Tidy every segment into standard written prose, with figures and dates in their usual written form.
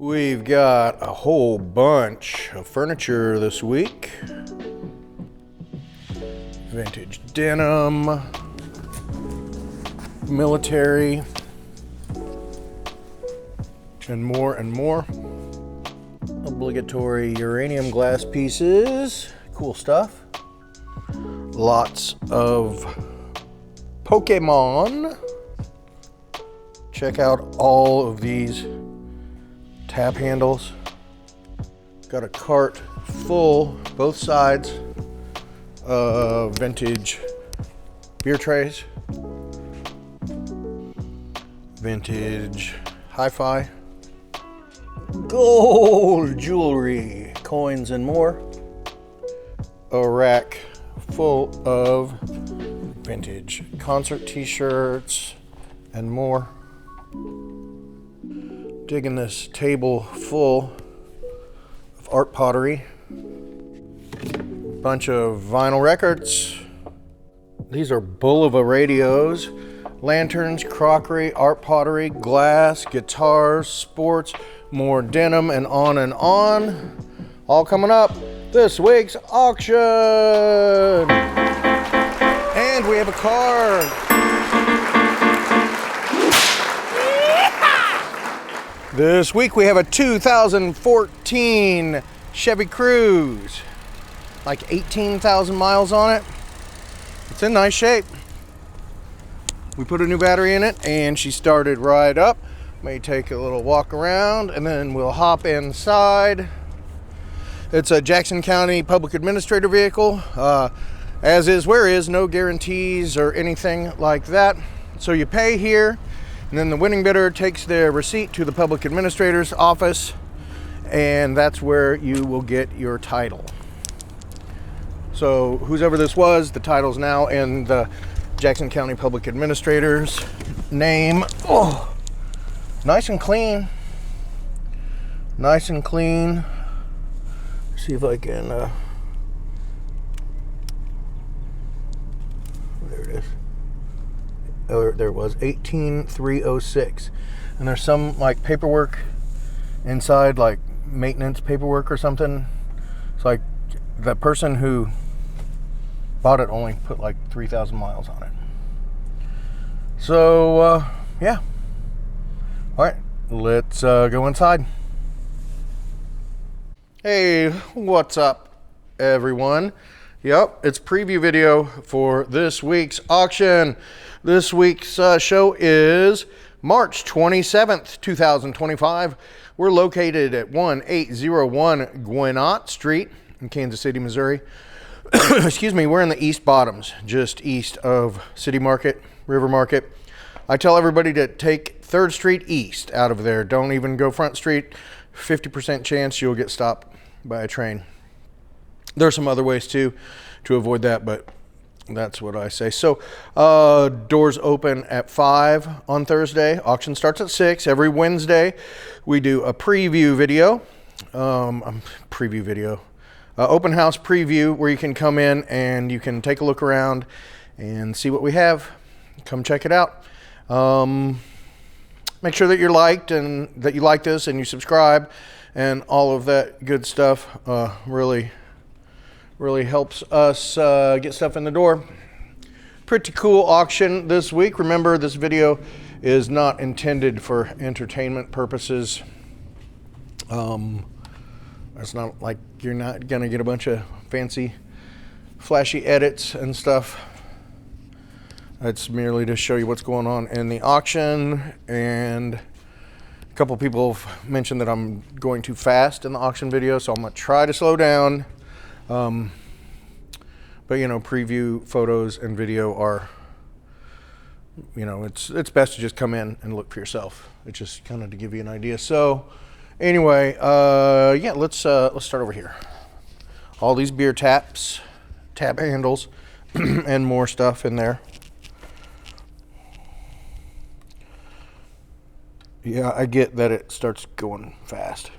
We've got a whole bunch of furniture this week. Vintage denim, military, and more and more. Obligatory uranium glass pieces, cool stuff. Lots of Pokemon. Check out all of these tap handles. Got a cart full, both sides, of vintage beer trays, vintage hi-fi, gold jewelry, coins and more. A rack full of vintage concert t-shirts and more. Digging this table full of art pottery. Bunch of vinyl records. These are Bulova radios, lanterns, crockery, art pottery, glass, guitars, sports, more denim, and on and on. All coming up this week's auction. And we have a card. This week we have a 2014 Chevy Cruze. Like 18,000 miles on it. It's in nice shape. We put a new battery in it and she started right up. May take a little walk around and then we'll hop inside. It's a Jackson County Public Administrator vehicle. As is, where is, no guarantees or anything like that. So you pay here. And then the winning bidder takes their receipt to the public administrator's office, and that's where you will get your title. So whoever this was, the title's now in the Jackson County Public Administrator's name. Oh, nice and clean. Nice and clean. See if I can, there it is. Oh, there it was, 18306. And there's some like paperwork inside, like maintenance paperwork or something. It's like the person who bought it only put like 3,000 miles on it. So, yeah. All right, let's go inside. Hey, what's up, everyone? Yep, it's preview video for this week's auction. This week's show is March 27th, 2025. We're located at 1801 Gwinnett Street in Kansas City, Missouri. Excuse me, we're in the East Bottoms, just east of City Market, River Market. I tell everybody to take 3rd Street East out of there. Don't even go Front Street. 50% chance you'll get stopped by a train. There's some other ways too to avoid that, but that's what I say. So doors open at 5 on Thursday. Auction starts at 6. Every Wednesday we do a preview video. Open house preview where you can come in and you can take a look around and see what we have. Come check it out. Make sure that you're liked and that you like this and you subscribe and all of that good stuff. Really helps us get stuff in the door. Pretty cool auction this week. Remember, this video is not intended for entertainment purposes. It's not like you're not gonna get a bunch of fancy flashy edits and stuff. It's merely to show you what's going on in the auction. And a couple people have mentioned that I'm going too fast in the auction video, so I'm gonna try to slow down. But you know, preview photos and video are, you know, it's best to just come in and look for yourself. It's just kind of to give you an idea. So anyway, yeah, let's start over here. All these beer taps, tab handles, and more stuff in there. Yeah, I get that it starts going fast.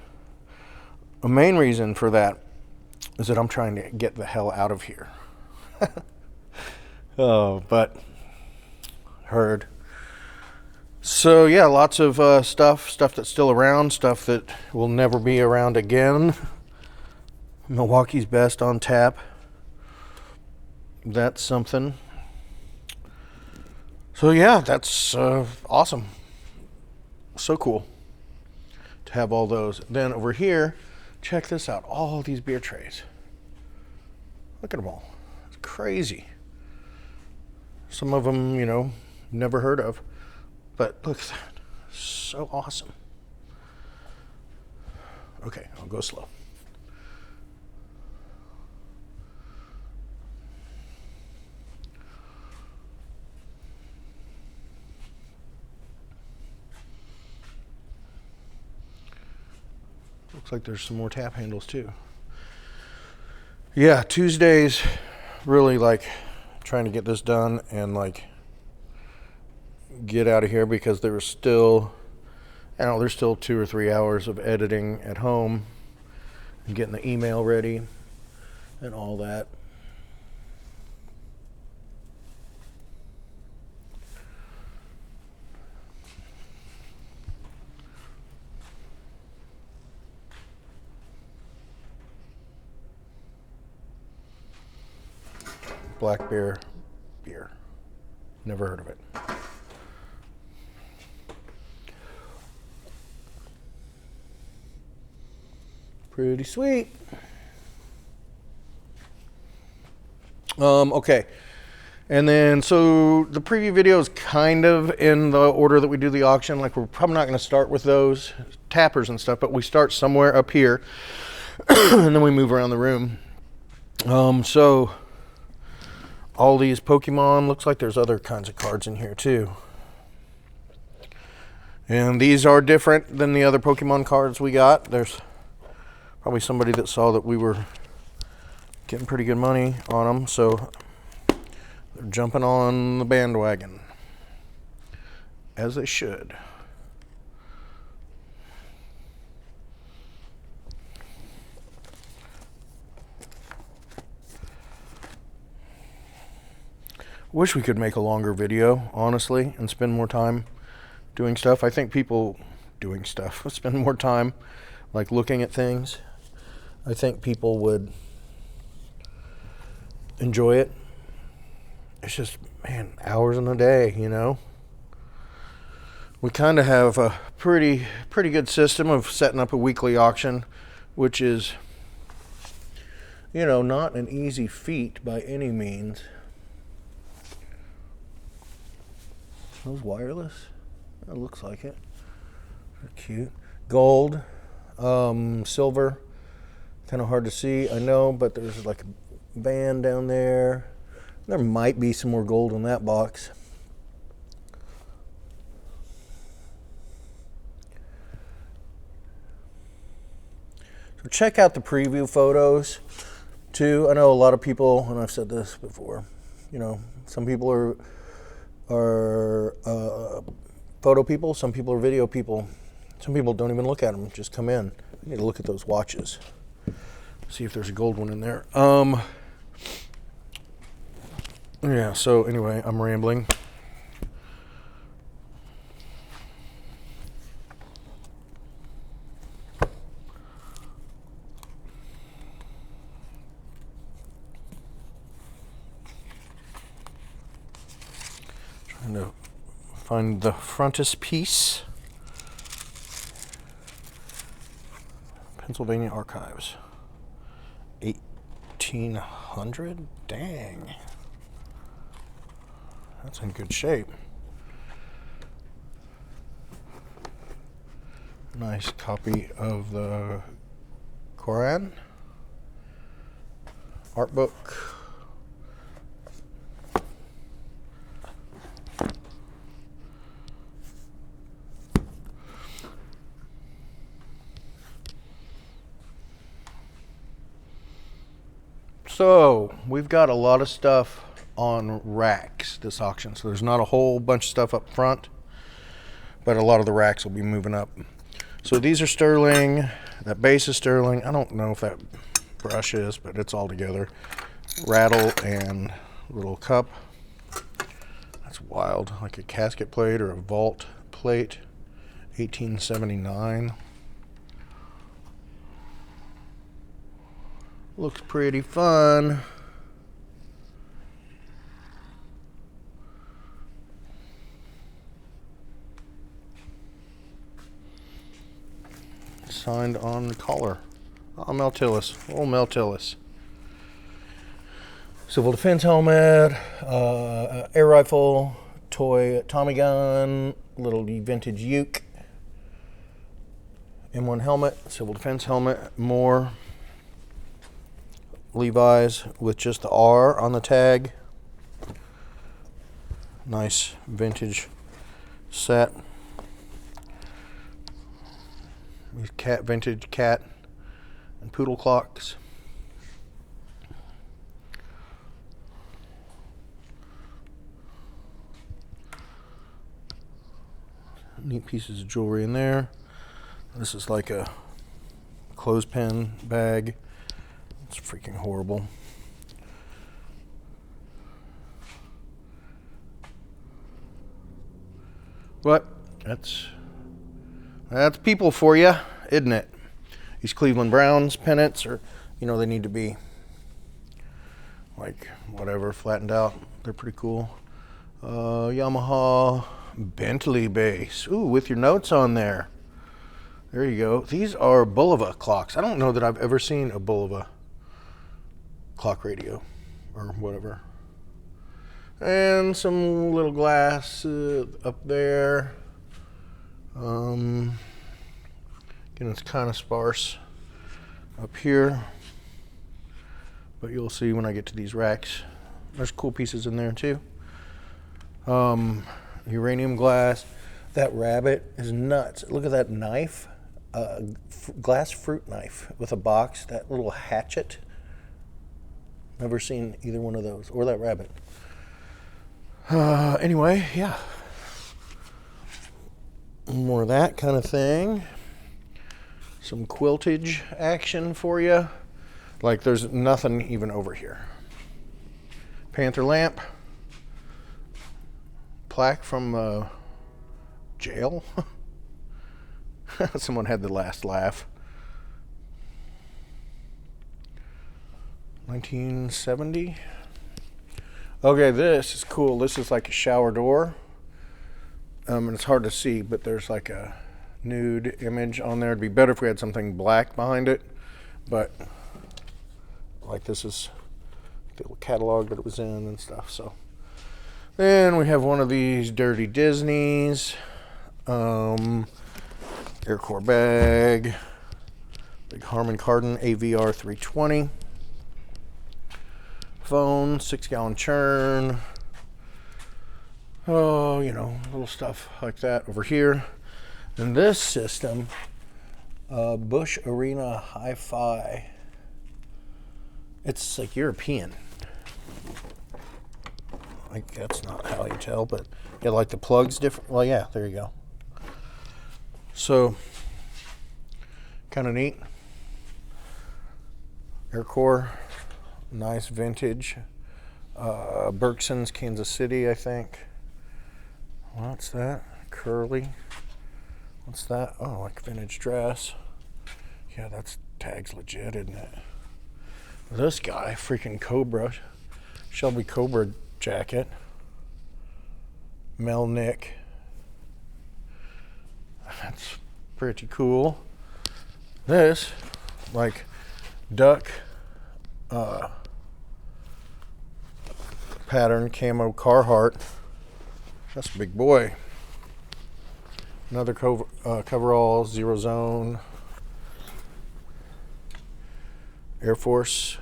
The main reason for that is that I'm trying to get the hell out of here. Oh, but heard So yeah, lots of stuff that's still around, stuff that will never be around again. Milwaukee's Best on tap. That's something. So yeah, that's awesome. So cool to have all those. Then over here, check this out. All these beer trays. Look at them all. It's crazy. Some of them, you know, never heard of. But look at that. So awesome. Okay, I'll go slow. Looks like there's some more tap handles too. Yeah, Tuesdays really like trying to get this done and like get out of here because there's still 2 or 3 hours of editing at home and getting the email ready and all that. Black bear beer. Never heard of it. Pretty sweet. Okay. And then, so the preview video is kind of in the order that we do the auction. Like, we're probably not going to start with those tappers and stuff, but we start somewhere up here and then we move around the room. So all these Pokemon, looks like there's other kinds of cards in here too. And these are different than the other Pokemon cards we got. There's probably somebody that saw that we were getting pretty good money on them, so they're jumping on the bandwagon, as they should. Wish we could make a longer video, honestly, and spend more time doing stuff. I think people doing stuff spend more time like looking at things. I think people would enjoy it. It's just, man, hours in a day, you know. We kind of have a pretty good system of setting up a weekly auction, which is, you know, not an easy feat by any means. Those wireless? It looks like it. They're cute. Gold, silver, kind of hard to see, I know, but there's like a band down there. There might be some more gold in that box. So check out the preview photos too. I know a lot of people, and I've said this before, you know, some people are photo people, some people are video people. Some people don't even look at them, just come in. I need to look at those watches. See if there's a gold one in there. Yeah, so anyway, I'm rambling. Trying to find the frontispiece. Pennsylvania Archives. 1800? Dang. That's in good shape. Nice copy of the Quran. Art book. So we've got a lot of stuff on racks this auction, so there's not a whole bunch of stuff up front, but a lot of the racks will be moving up. So these are sterling, that base is sterling. I don't know if that brush is, but it's all together. Rattle and little cup. That's wild, like a casket plate or a vault plate, 1879. Looks pretty fun. Signed on the collar. Oh, Meltillis. Old Meltillis. Civil defense helmet, air rifle, toy Tommy gun, little vintage uke, M1 helmet, civil defense helmet, more Levi's with just the R on the tag. Nice vintage set. These vintage cat and poodle clocks. Neat pieces of jewelry in there. This is like a clothespin bag. It's freaking horrible. But that's people for you, isn't it? These Cleveland Browns pennants are, you know, they need to be like whatever, flattened out. They're pretty cool. Yamaha Bentley base. Ooh, with your notes on there. There you go. These are Bulova clocks. I don't know that I've ever seen a Bulova clock radio or whatever. And some little glass up there. Again, it's kind of sparse up here, but you'll see when I get to these racks. There's cool pieces in there too. Uranium glass. That rabbit is nuts. Look at that knife, glass fruit knife with a box. That little hatchet. Never seen either one of those, or that rabbit. Anyway, yeah. More of that kind of thing. Some quiltage action for you. Like there's nothing even over here. Panther lamp. Plaque from jail. Someone had the last laugh. 1970. Okay, this is cool. This is like a shower door. And it's hard to see, but there's like a nude image on there. It'd be better if we had something black behind it, but like this is the catalog that it was in and stuff. So then we have one of these dirty Disneys, Aircore bag, big Harman Kardon AVR 320, phone, 6-gallon churn. Oh, you know, little stuff like that over here. And this system, Bush Arena Hi-Fi. It's like European. Like that's not how you tell, but yeah, like the plug's different. Well, yeah, there you go. So, kind of neat. Aircore, nice vintage. Bergson's Kansas City, I think. What's that? Curly. What's that? Oh, like vintage dress. Yeah, that's tag's legit, isn't it? This guy, freaking Cobra, Shelby Cobra jacket. Mel Nick. That's pretty cool. This, like, duck pattern camo Carhartt. That's a big boy. Another coverall, Zero Zone. Air Force.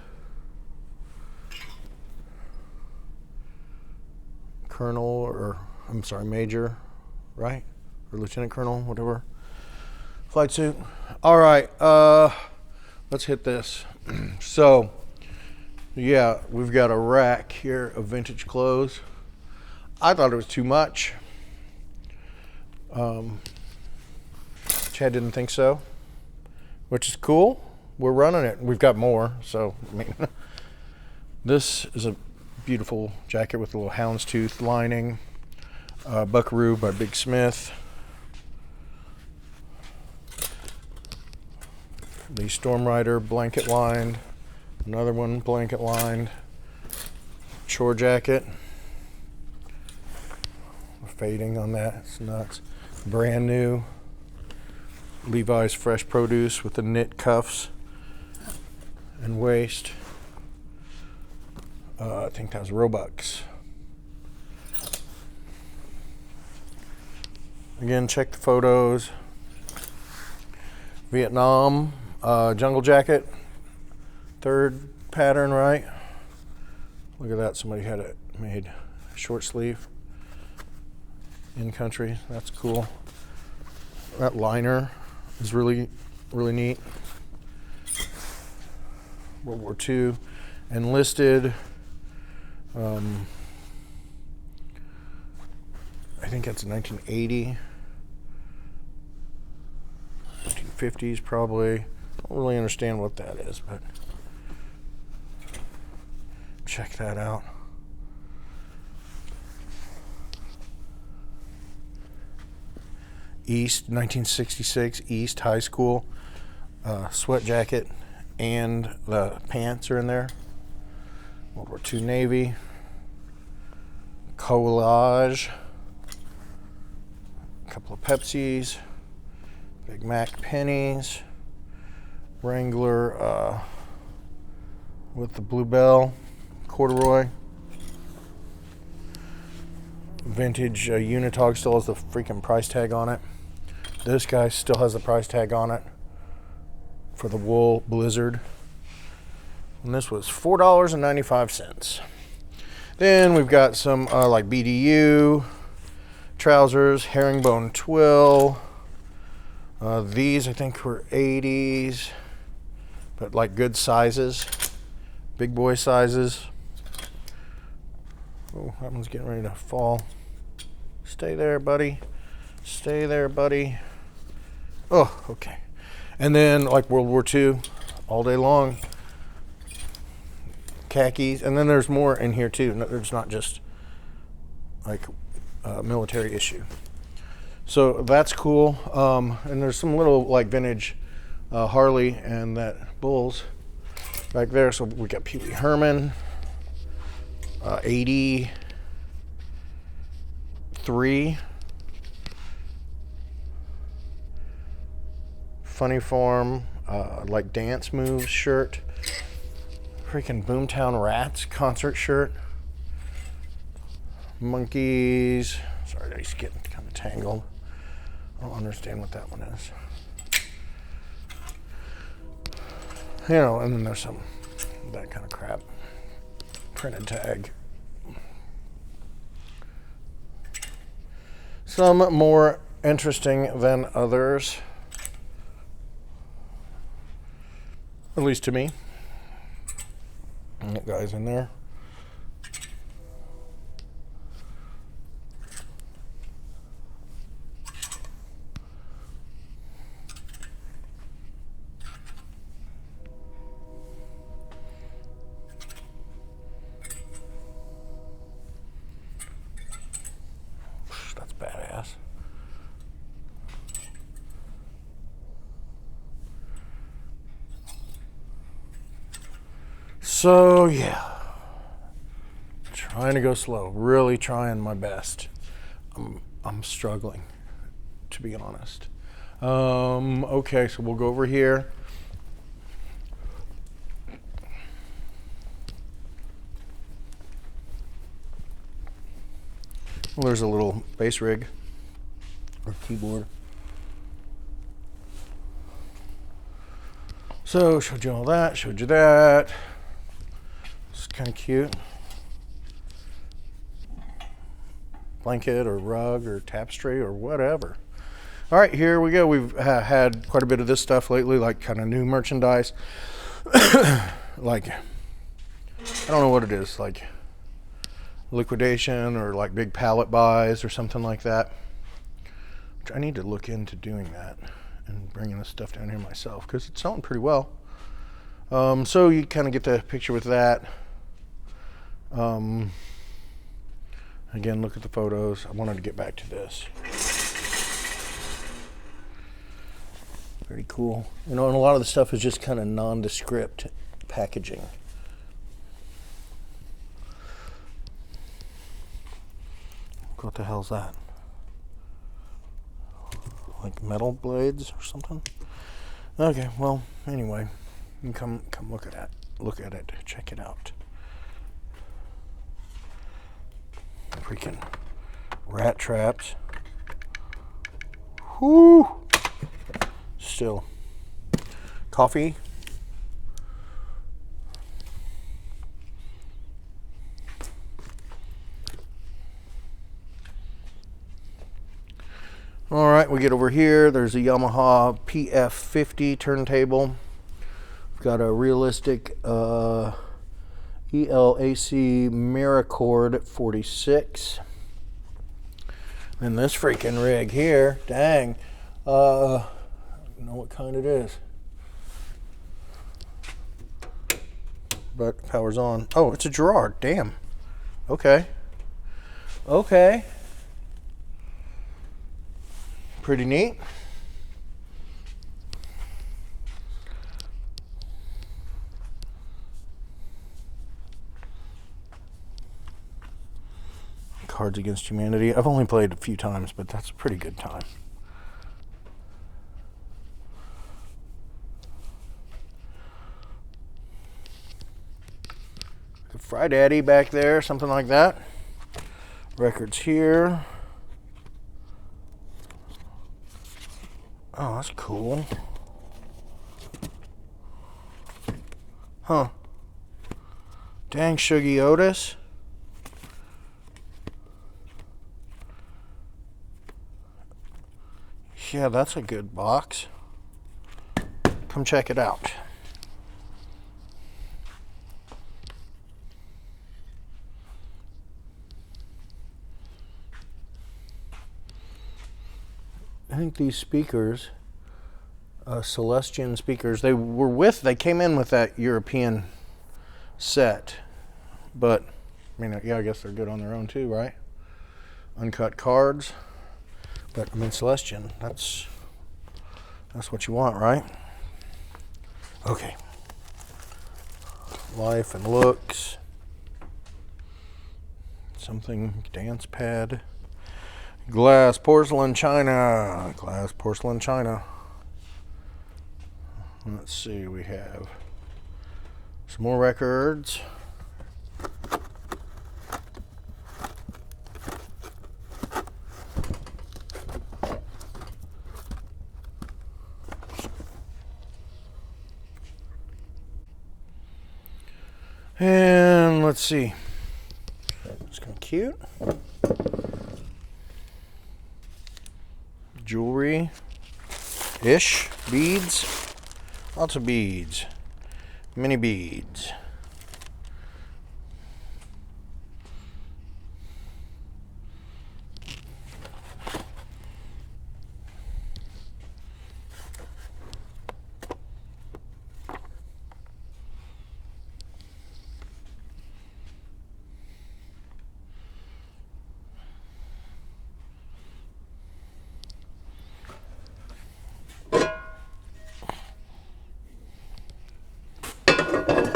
Colonel, or I'm sorry, Major, right? Or Lieutenant Colonel, whatever. Flight suit. All right, let's hit this. So, yeah, we've got a rack here of vintage clothes. I thought it was too much. Chad didn't think so, which is cool. We're running it. We've got more, so I mean, this is a beautiful jacket with a little houndstooth lining. Buckaroo by Big Smith. The Storm Rider blanket lined. Another one blanket lined. Chore jacket. Fading on that. It's nuts. Brand new. Levi's Fresh Produce with the knit cuffs and waist. I think that was Robux. Again, check the photos. Vietnam jungle jacket. Third pattern, right? Look at that. Somebody had it made short sleeve. In country. That's cool. That liner is really, really neat. World War II. Enlisted. I think that's 1980. 1950s probably. I don't really understand what that is, but check that out. East, 1966, East High School. Sweat jacket and the pants are in there. World War II Navy. Collage. A couple of Pepsis. Big Mac pennies. Wrangler with the Bluebell corduroy. Vintage Unitog still has the freaking price tag on it. This guy still has the price tag on it for the wool Blizzard. And this was $4.95. Then we've got some like BDU trousers, herringbone twill. These I think were 80s, but like good sizes, big boy sizes. Oh, that one's getting ready to fall. Stay there, buddy. Stay there, buddy. Oh, okay. And then like World War II, all day long. Khakis, and then there's more in here too. There's not just like military issue. So that's cool. And there's some little like vintage Harley and that Bulls back there. So we got Pee Wee Herman, 83, Funny Farm, like dance moves shirt. Freaking Boomtown Rats concert shirt. Monkeys. Sorry, I just getting kind of tangled. I don't understand what that one is. You know, and then there's some that kind of crap. Printed tag. Some more interesting than others. At least to me. And that guy's in there. That's badass. So yeah, trying to go slow, really trying my best. I'm struggling, to be honest. Okay, so we'll go over here. Well, there's a little bass rig or keyboard. So showed you all that, showed you that. It's kind of cute. Blanket or rug or tapestry or whatever. All right, here we go. We've had quite a bit of this stuff lately, like kind of new merchandise. Like, I don't know what it is, like liquidation or like big pallet buys or something like that. Which I need to look into doing that and bringing this stuff down here myself because it's selling pretty well. So you kind of get the picture with that. Again, look at the photos. I wanted to get back to this. Pretty cool. You know, and a lot of the stuff is just kind of nondescript packaging. What the hell's that? Like metal blades or something? Okay, well, anyway, you can come look at it. Look at it. Check it out. Freaking rat traps. Whoo! Still. Coffee. All right, we get over here. There's a Yamaha PF50 turntable. We've got a realistic ELAC Miracord 46. And this freaking rig here, dang. I don't know what kind it is. But power's on. Oh, it's a Gerard, damn. Okay. Okay. Pretty neat. Cards Against Humanity. I've only played a few times, but that's a pretty good time. The Fry Daddy back there, something like that. Records here. Oh, that's cool. Huh. Dang, Shuggy Otis. Yeah, that's a good box. Come check it out. I think these speakers, Celestian speakers, they came in with that European set, but I mean, yeah, I guess they're good on their own too, right? Uncut cards, but I mean, Celestian, that's what you want, right? Okay. Life and Looks, something, dance pad. Glass, porcelain, china. Glass, porcelain, china. Let's see, we have some more records. And let's see. It's kind of cute. Jewelry-ish, beads, lots of beads, mini beads.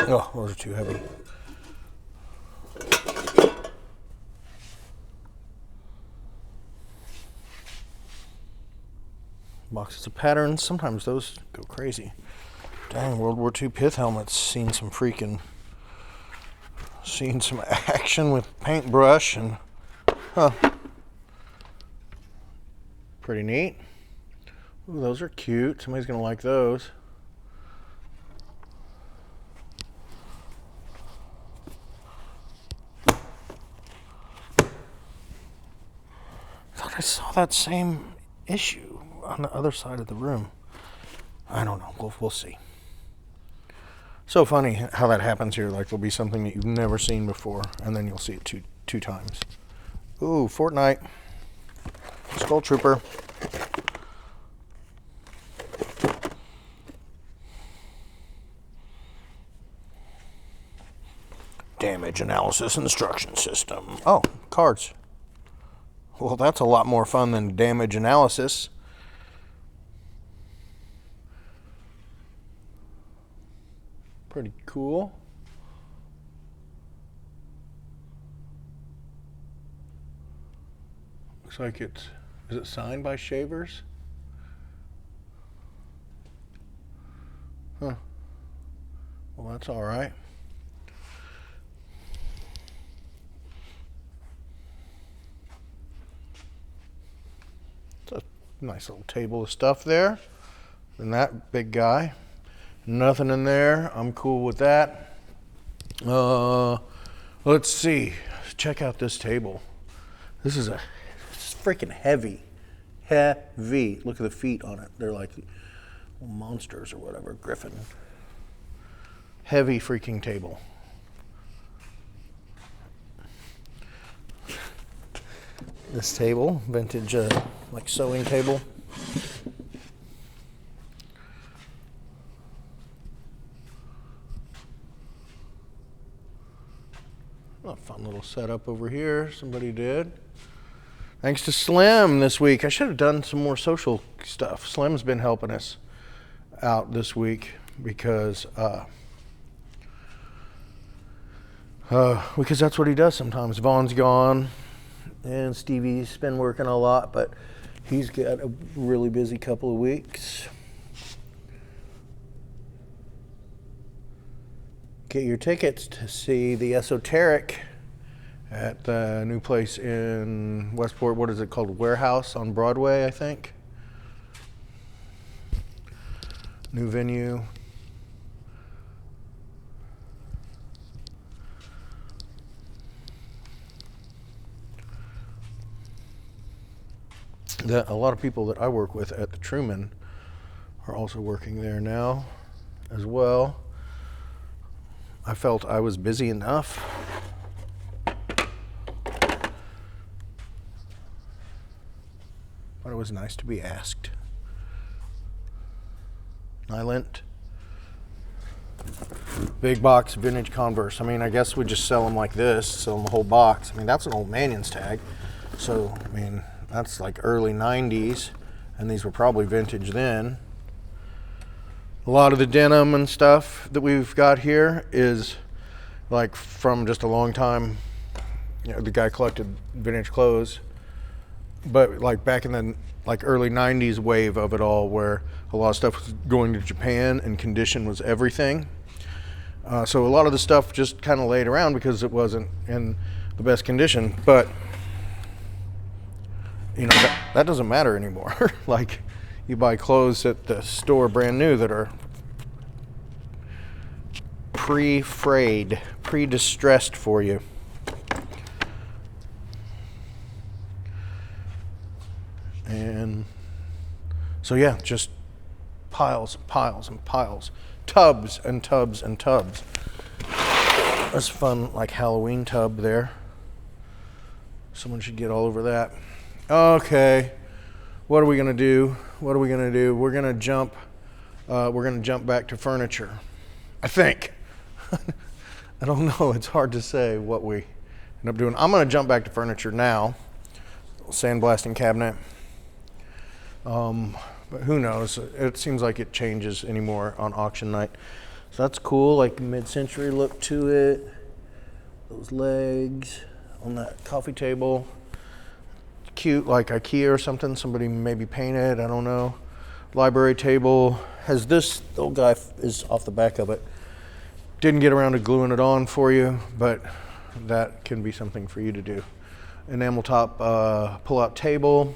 Oh, those are too heavy. Boxes of patterns. Sometimes those go crazy. Dang, World War II pith helmets. Seen some action with paintbrush and pretty neat. Ooh, those are cute. Somebody's gonna like those. I saw that same issue on the other side of the room. I don't know. We'll see. So funny how that happens here. Like, there'll be something that you've never seen before, and then you'll see it two times. Ooh, Fortnite. Skull Trooper. Damage Analysis Instruction System. Oh, cards. Well, that's a lot more fun than damage analysis. Pretty cool. Looks like is it signed by Shavers? Huh. Well, that's all right. It's a nice little table of stuff there. And that big guy. Nothing in there. I'm cool with that. Let's see. Check out this table. This is freaking heavy. Heavy. Look at the feet on it. They're like monsters or whatever. Griffin. Heavy freaking table. This table, vintage like sewing table. A fun little setup over here somebody did. Thanks to Slim this week. I should have done some more social stuff. Slim's been helping us out this week because that's what he does sometimes. Vaughn's gone and Stevie's been working a lot, but he's got a really busy couple of weeks. Get your tickets to see the Esoteric at the new place in Westport. What is it called? Warehouse on Broadway, I think. New venue. A lot of people that I work with at the Truman are also working there now as well. I felt I was busy enough. But it was nice to be asked. Nylent. Big box vintage Converse. I mean, I guess we just sell them like this, sell them the whole box. I mean, that's an Old Manion's tag. So, I mean, that's like early 90s, and these were probably vintage then. A lot of the denim and stuff that we've got here is like from just a long time. You know, the guy collected vintage clothes, but like back in the like early 90s wave of it all, where a lot of stuff was going to Japan and condition was everything. So a lot of the stuff just kind of laid around because it wasn't in the best condition. But you know, that doesn't matter anymore. Like, you buy clothes at the store brand new that are pre-frayed, pre-distressed for you. And so yeah, just piles and piles and piles. Tubs and tubs and tubs. That's fun, like Halloween tub there. Someone should get all over that. Okay, what are we gonna do? What are we gonna do? We're gonna jump back to furniture, I think. I don't know, it's hard to say what we end up doing. I'm gonna jump back to furniture now. Sandblasting cabinet. But who knows? It seems like it changes anymore on auction night. So that's cool, like mid-century look to it. Those legs on that coffee table. Cute, like IKEA or something. Somebody maybe painted, I don't know. Library table has this little guy is off the back of it. Didn't get around to gluing it on for you, but that can be something for you to do. Enamel top pull-out table.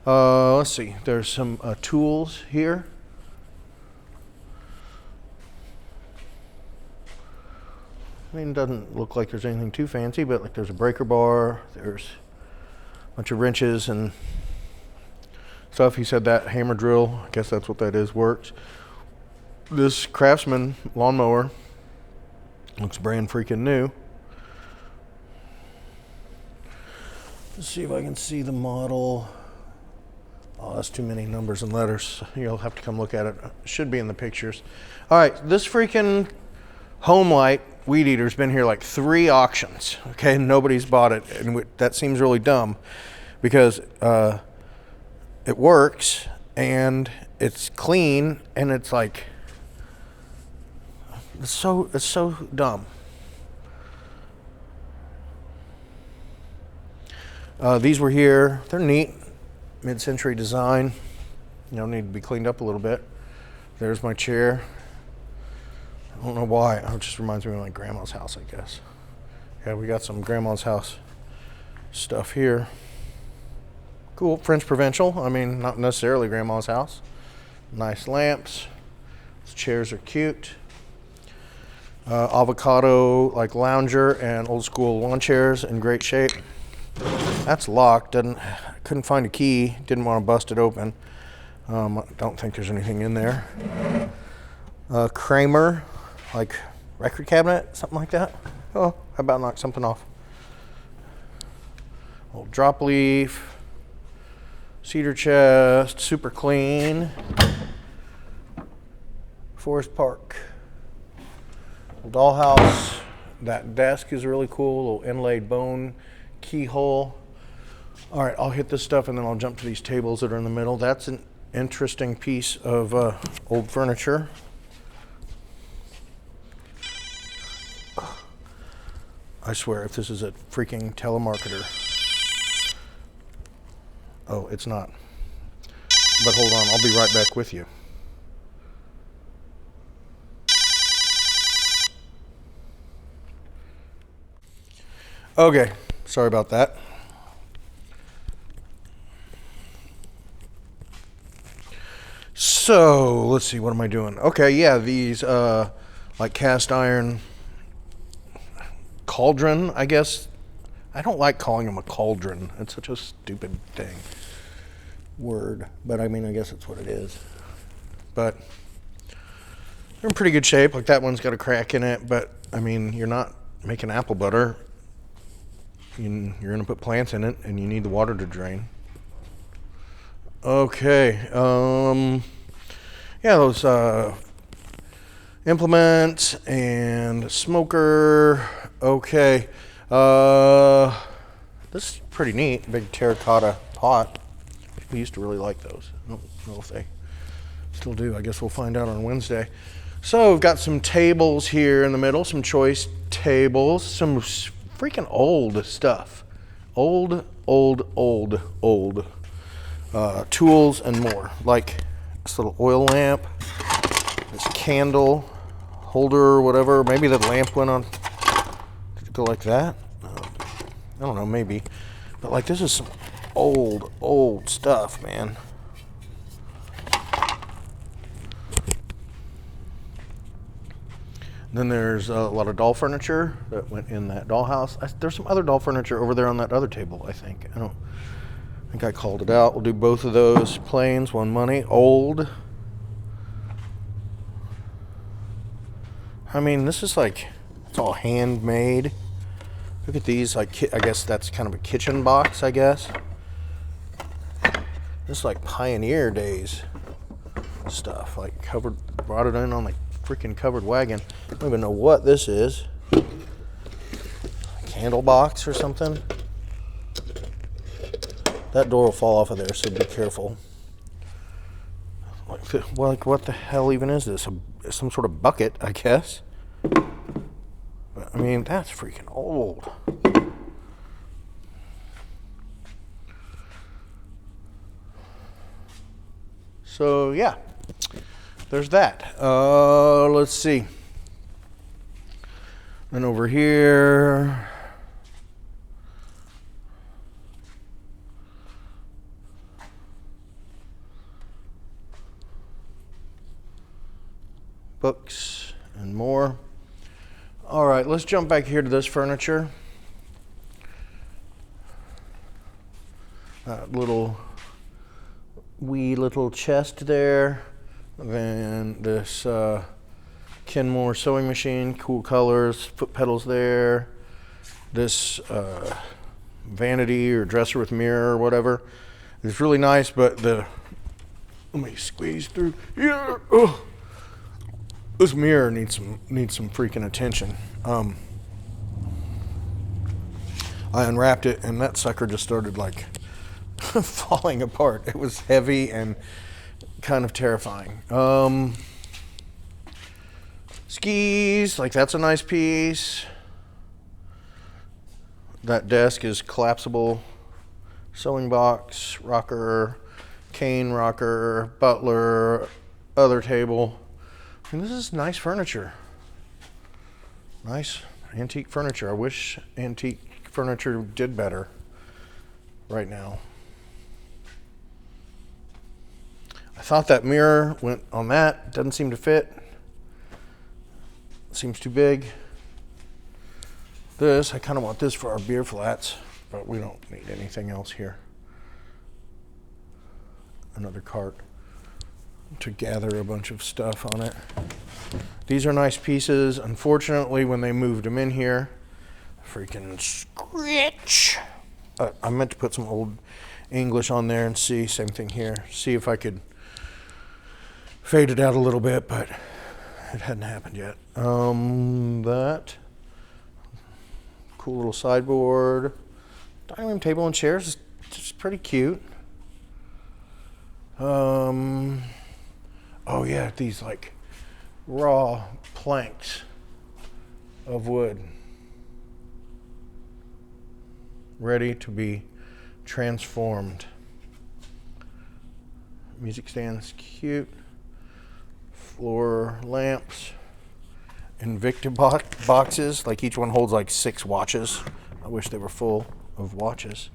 Let's see, there's some tools here. I mean, it doesn't look like there's anything too fancy, but like there's a breaker bar, there's a bunch of wrenches and stuff. He said that hammer drill, I guess that's what that is, works. This Craftsman lawnmower looks brand freaking new. Let's see if I can see the model. Oh, that's too many numbers and letters. You'll have to come look at it. It should be in the pictures. All right, this freaking Home Light weed eater's been here like 3 auctions. Okay, nobody's bought it, and that seems really dumb because it works and it's clean and it's like It's so dumb. These were here. They're neat. Mid-century design. You know, need to be cleaned up a little bit. There's my chair. I don't know why. It just reminds me of my grandma's house, I guess. Yeah, we got some grandma's house stuff here. Cool. French Provincial. I mean, not necessarily grandma's house. Nice lamps. These chairs are cute. Avocado like lounger and old school lawn chairs in great shape. That's locked. Couldn't find a key. Didn't want to bust it open. I don't think there's anything in there. Kramer, like record cabinet, something like that. Oh, how about knock something off? Old drop leaf, cedar chest, super clean. Forest Park. Dollhouse. That desk is really cool. Little inlaid bone keyhole. All right, I'll hit this stuff and then I'll jump to these tables that are in the middle. That's an interesting piece of old furniture. I swear, if this is a freaking telemarketer. Oh, it's not. But hold on, I'll be right back with you. Okay, sorry about that. So, let's see, what am I doing? Okay, yeah, these like cast iron cauldron, I guess. I don't like calling them a cauldron. It's such a stupid word, but I mean, I guess it's what it is. But they're in pretty good shape. Like that one's got a crack in it, but I mean, you're not making apple butter. You're going to put plants in it, and you need the water to drain. Okay. Yeah, those implements and smoker. Okay. This is pretty neat. Big terracotta pot. We used to really like those. I don't know if they still do. I guess we'll find out on Wednesday. So we've got some tables here in the middle, some choice tables, some freaking old stuff. Old. Tools and more. Like this little oil lamp, this candle holder or whatever. Maybe the lamp went on. Did it go like that? I don't know, maybe. But like this is some old stuff, man. Then there's a lot of doll furniture that went in that dollhouse. There's some other doll furniture over there on that other table, I think. I think I called it out. We'll do both of those. Plains, one money. Old. I mean, this is like, it's all handmade. Look at these, like, I guess that's kind of a kitchen box, I guess. This is like pioneer days stuff, like brought it in on like freaking covered wagon. I don't even know what this is. A candle box or something. That door will fall off of there, so be careful. Like what the hell even is this? Some sort of bucket, I guess. But, I mean, that's freaking old. So, yeah. There's that. Let's see. Then over here. Books and more. All right, let's jump back here to this furniture. That wee little chest there. Then this Kenmore sewing machine, cool colors, foot pedals there. This vanity or dresser with mirror or whatever. It's really nice, but let me squeeze through. Yeah. Oh. This mirror needs some freaking attention. I unwrapped it and that sucker just started like falling apart. It was heavy and kind of terrifying. Skis, like that's a nice piece. That desk is collapsible. Sewing box, rocker, cane rocker, butler, other table. And this is nice furniture. Nice antique furniture. I wish antique furniture did better right now. I thought that mirror went on that. Doesn't seem to fit. Seems too big. This, I kind of want this for our beer flats, but we don't need anything else here. Another cart to gather a bunch of stuff on it. These are nice pieces. Unfortunately, when they moved them in here, freaking scritch. I meant to put some old English on there and see, same thing here. See if I could fade it out a little bit, but it hadn't happened yet. That cool little sideboard, dining room table and chairs is just pretty cute. Oh yeah, these like raw planks of wood ready to be transformed. Music stands, cute. Floor lamps. Invicta boxes, like each one holds like 6 watches. I wish they were full of watches.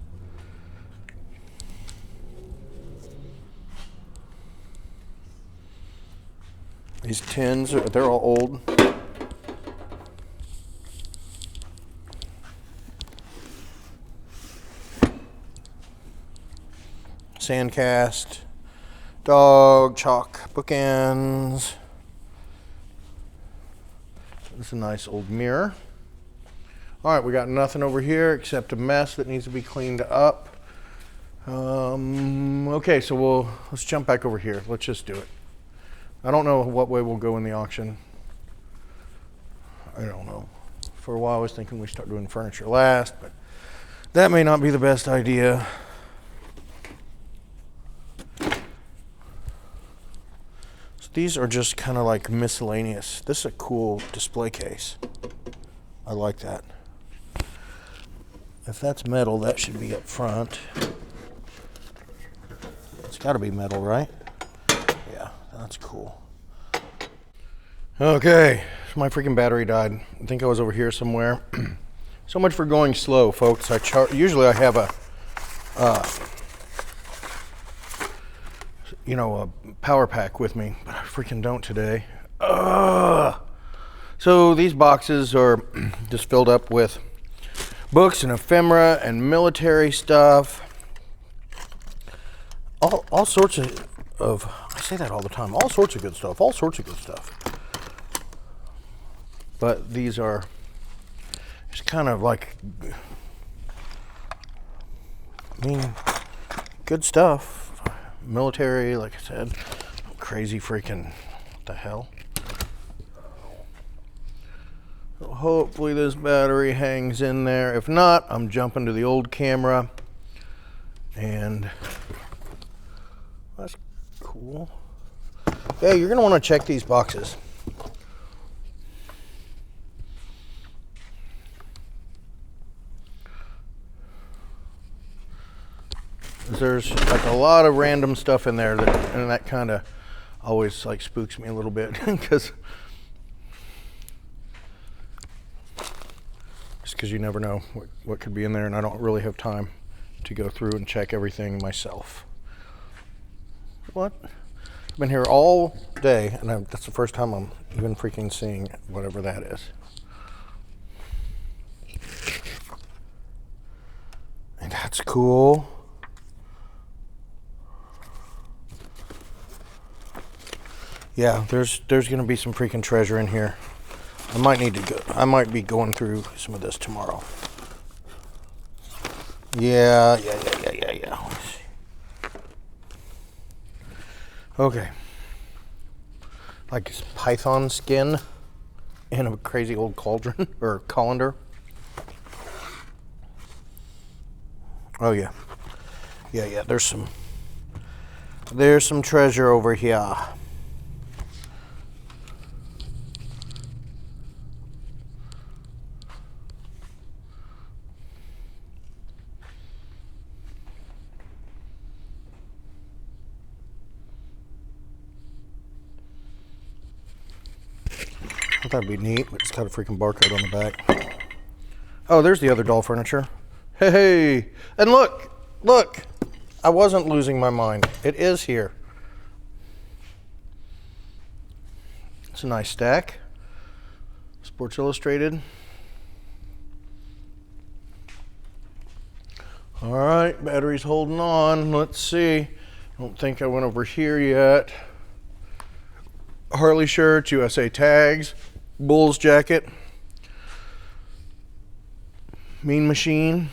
These tins, they're all old. Sandcast, dog, chalk, bookends. This is a nice old mirror. All right, we got nothing over here except a mess that needs to be cleaned up. Okay, so let's jump back over here. Let's just do it. I don't know what way we'll go in the auction. I don't know. For a while I was thinking we start doing furniture last, but that may not be the best idea. So these are just kind of like miscellaneous. This is a cool display case. I like that. If that's metal, that should be up front. It's got to be metal, right? Yeah, that's cool. Okay, my freaking battery died. I think I was over here somewhere. So much for going slow, folks. Usually I have a power pack with me, but I freaking don't today. So these boxes are just filled up with books and ephemera and military stuff. All sorts of, I say that all the time, all sorts of good stuff. But these are just kind of like, good stuff. Military, like I said, crazy freaking, what the hell? So hopefully this battery hangs in there. If not, I'm jumping to the old camera. And that's cool. Yeah, you're gonna want to check these boxes. There's like a lot of random stuff in there that kind of always like spooks me a little bit because you never know what could be in there, and I don't really have time to go through and check everything myself. What? I've been here all day, and that's the first time I'm even freaking seeing whatever that is. And that's cool. Yeah, there's gonna be some freaking treasure in here. I might be going through some of this tomorrow. Yeah. Okay. Like this python skin in a crazy old cauldron or colander. Oh yeah. Yeah, there's some treasure over here. I thought that'd be neat, but it's got a freaking barcode on the back. Oh, there's the other doll furniture. Hey, and look, I wasn't losing my mind. It is here. It's a nice stack. Sports Illustrated. All right, battery's holding on. Let's see. I don't think I went over here yet. Harley shirts, USA tags, Bulls jacket, Mean Machine.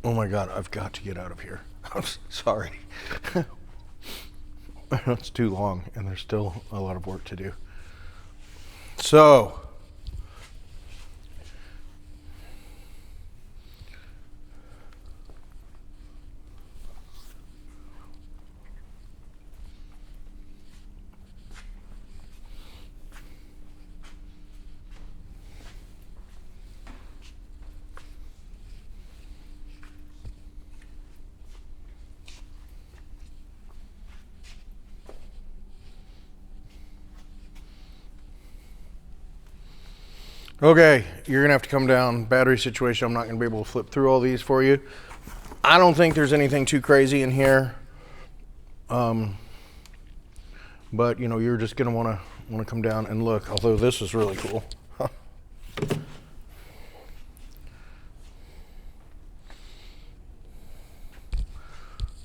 Oh my God, I've got to get out of here. I'm sorry. It's too long and there's still a lot of work to do. So, okay, you're gonna have to come down. Battery situation, I'm not gonna be able to flip through all these for you. I don't think there's anything too crazy in here. But you know, you're just gonna wanna come down and look, although this is really cool.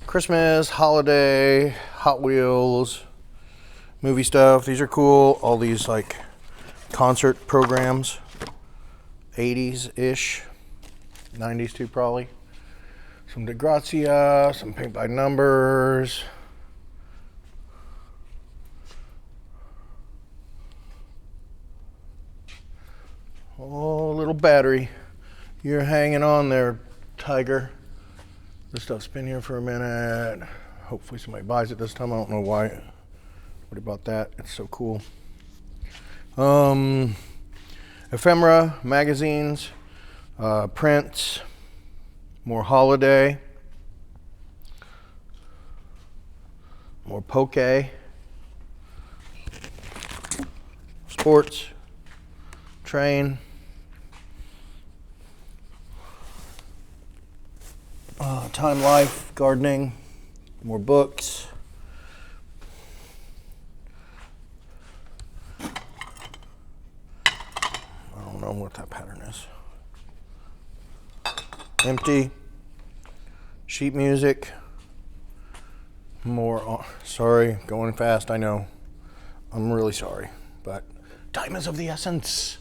Christmas, holiday, Hot Wheels, movie stuff. These are cool. All these like concert programs, 80s-ish, 90s too probably. Some DeGrazia, some paint by numbers. Oh, little battery. You're hanging on there, Tiger. This stuff's been here for a minute. Hopefully somebody buys it this time. I don't know why. What about that? It's so cool. Ephemera, magazines, prints, more holiday, more poke, sports, train, time life, gardening, more books. I don't know what that pattern is. Empty. Sheet music. More, sorry, going fast, I know. I'm really sorry, but time is of the essence.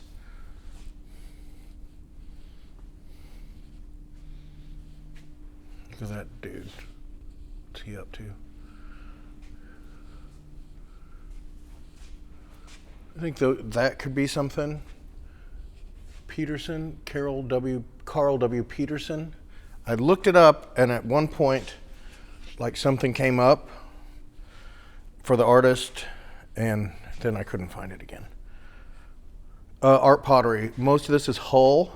Look at that dude. What's he up to? I think that could be something. Peterson, Carl W. Peterson. I looked it up, and at one point, like something came up for the artist, and then I couldn't find it again. Art pottery. Most of this is Hull.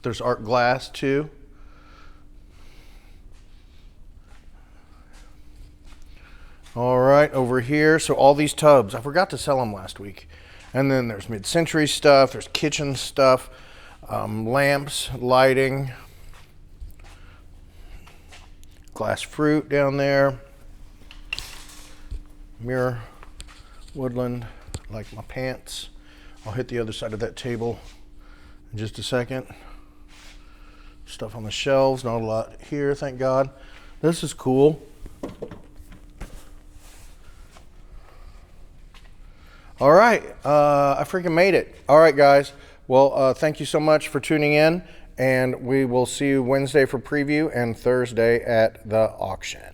There's art glass too. All right, over here, so all these tubs, I forgot to sell them last week. And then there's mid-century stuff, there's kitchen stuff, lamps, lighting, glass fruit down there, mirror, woodland, like my pants. I'll hit the other side of that table in just a second. Stuff on the shelves, not a lot here, thank God. This is cool. All right, I freaking made it. All right, guys. Well, thank you so much for tuning in, and we will see you Wednesday for preview and Thursday at the auction.